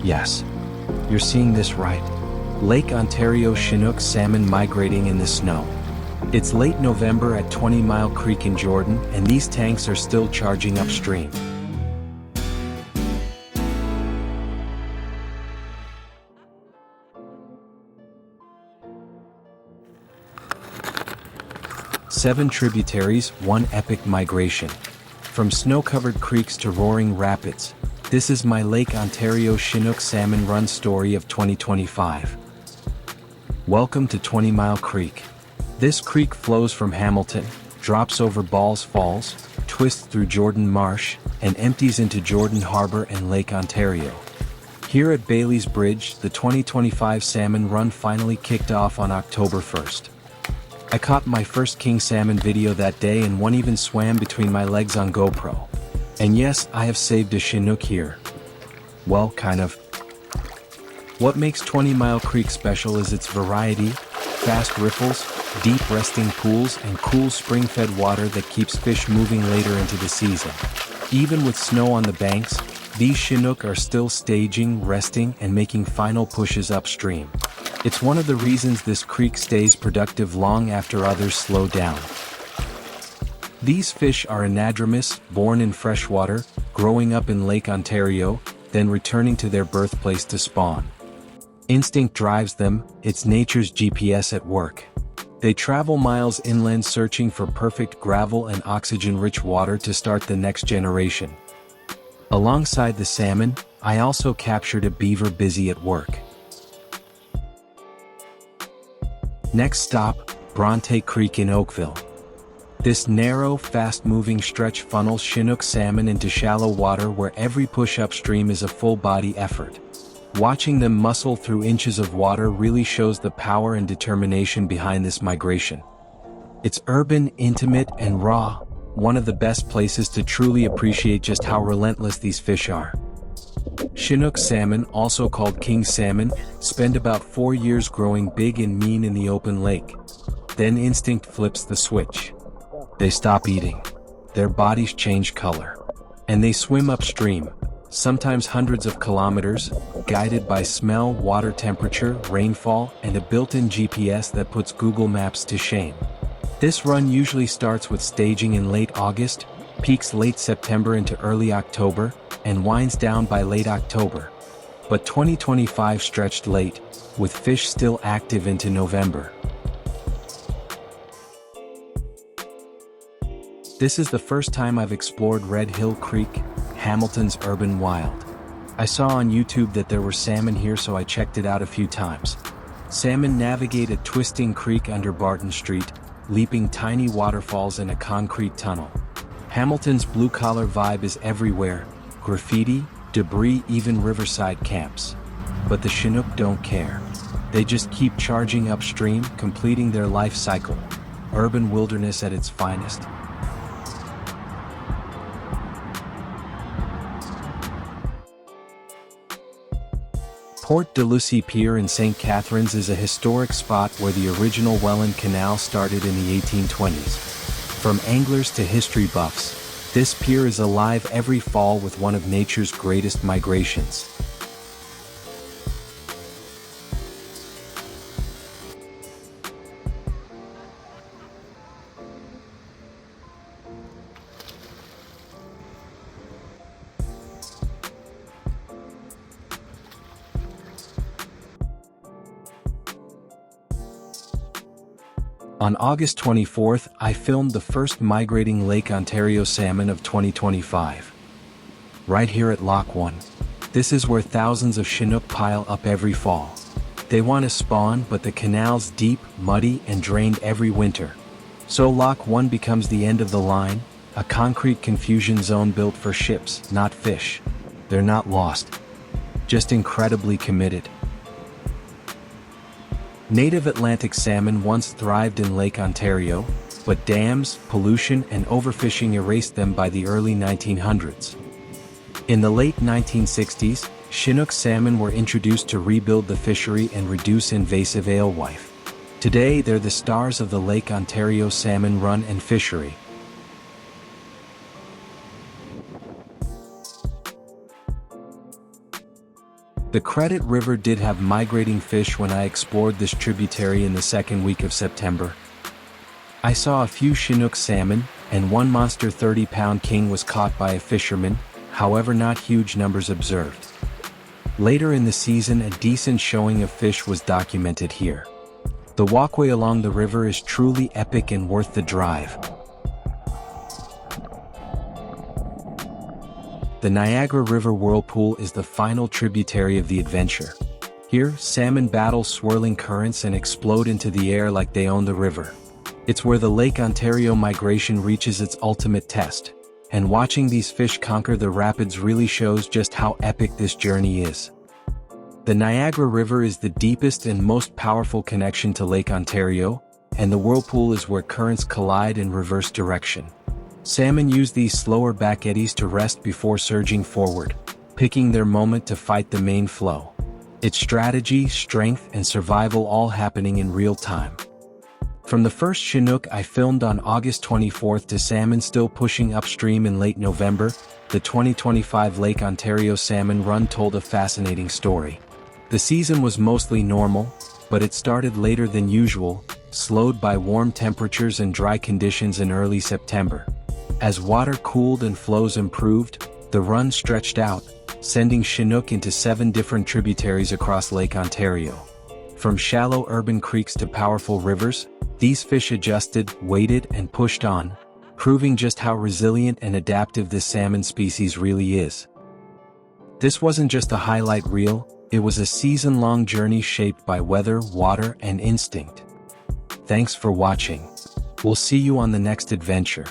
Yes, you're seeing this right. Lake Ontario Chinook salmon migrating in the snow. It's late November at 20 Mile Creek in Jordan, and these tanks are still charging upstream. Seven tributaries, one epic migration. From snow-covered creeks to roaring rapids, this is my Lake Ontario Chinook salmon run story of 2025. Welcome to 20 Mile Creek. This creek flows from Hamilton, drops over Balls Falls, twists through Jordan Marsh, and empties into Jordan Harbor and Lake Ontario. Here at Bailey's Bridge, the 2025 salmon run finally kicked off on October 1st. I caught my first king salmon video that day, and one even swam between my legs on GoPro. And yes, I have saved a Chinook here. Well, kind of. What makes 20 Mile Creek special is its variety, fast riffles, deep resting pools, and cool spring-fed water that keeps fish moving later into the season. Even with snow on the banks, these Chinook are still staging, resting, and making final pushes upstream. It's one of the reasons this creek stays productive long after others slow down. These fish are anadromous, born in freshwater, growing up in Lake Ontario, then returning to their birthplace to spawn. Instinct drives them, it's nature's GPS at work. They travel miles inland searching for perfect gravel and oxygen-rich water to start the next generation. Alongside the salmon, I also captured a beaver busy at work. Next stop, Bronte Creek in Oakville. This narrow, fast-moving stretch funnels Chinook salmon into shallow water where every push upstream is a full-body effort. Watching them muscle through inches of water really shows the power and determination behind this migration. It's urban, intimate, and raw, one of the best places to truly appreciate just how relentless these fish are. Chinook salmon, also called king salmon, spend about 4 years growing big and mean in the open lake. Then instinct flips the switch. They stop eating. Their bodies change color. And they swim upstream, sometimes hundreds of kilometers, guided by smell, water temperature, rainfall, and a built-in GPS that puts Google Maps to shame. This run usually starts with staging in late August, peaks late September into early October, and winds down by late October. But 2025 stretched late, with fish still active into November. This is the first time I've explored Red Hill Creek, Hamilton's urban wild. I saw on YouTube that there were salmon here, so I checked it out a few times. Salmon navigate a twisting creek under Barton Street, leaping tiny waterfalls in a concrete tunnel. Hamilton's blue-collar vibe is everywhere. Graffiti, debris, even riverside camps. But the Chinook don't care. They just keep charging upstream, completing their life cycle. Urban wilderness at its finest. Port de Lucie Pier in St. Catharines is a historic spot where the original Welland Canal started in the 1820s. From anglers to history buffs, this pier is alive every fall with one of nature's greatest migrations. On August 24th, I filmed the first migrating Lake Ontario salmon of 2025. Right here at Lock 1. This is where thousands of Chinook pile up every fall. They want to spawn, but the canal's deep, muddy, and drained every winter. So Lock 1 becomes the end of the line, a concrete confusion zone built for ships, not fish. They're not lost. Just incredibly committed. Native Atlantic salmon once thrived in Lake Ontario, but dams, pollution, and overfishing erased them by the early 1900s. In the late 1960s, Chinook salmon were introduced to rebuild the fishery and reduce invasive alewife. Today, they're the stars of the Lake Ontario salmon run and fishery. The Credit River did have migrating fish when I explored this tributary in the second week of September. I saw a few Chinook salmon, and one monster 30-pound king was caught by a fisherman, however not huge numbers observed. Later in the season, a decent showing of fish was documented here. The walkway along the river is truly epic and worth the drive. The Niagara River Whirlpool is the final tributary of the adventure. Here, salmon battle swirling currents and explode into the air like they own the river. It's where the Lake Ontario migration reaches its ultimate test, and watching these fish conquer the rapids really shows just how epic this journey is. The Niagara River is the deepest and most powerful connection to Lake Ontario, and the whirlpool is where currents collide in reverse direction. Salmon use these slower back eddies to rest before surging forward, picking their moment to fight the main flow. It's strategy, strength, and survival all happening in real time. From the first Chinook I filmed on August 24th to salmon still pushing upstream in late November, the 2025 Lake Ontario Salmon Run told a fascinating story. The season was mostly normal, but it started later than usual, slowed by warm temperatures and dry conditions in early September. As water cooled and flows improved, the run stretched out, sending Chinook into 7 different tributaries across Lake Ontario. From shallow urban creeks to powerful rivers, these fish adjusted, waited, and pushed on, proving just how resilient and adaptive this salmon species really is. This wasn't just a highlight reel, it was a season-long journey shaped by weather, water, and instinct. Thanks for watching. We'll see you on the next adventure.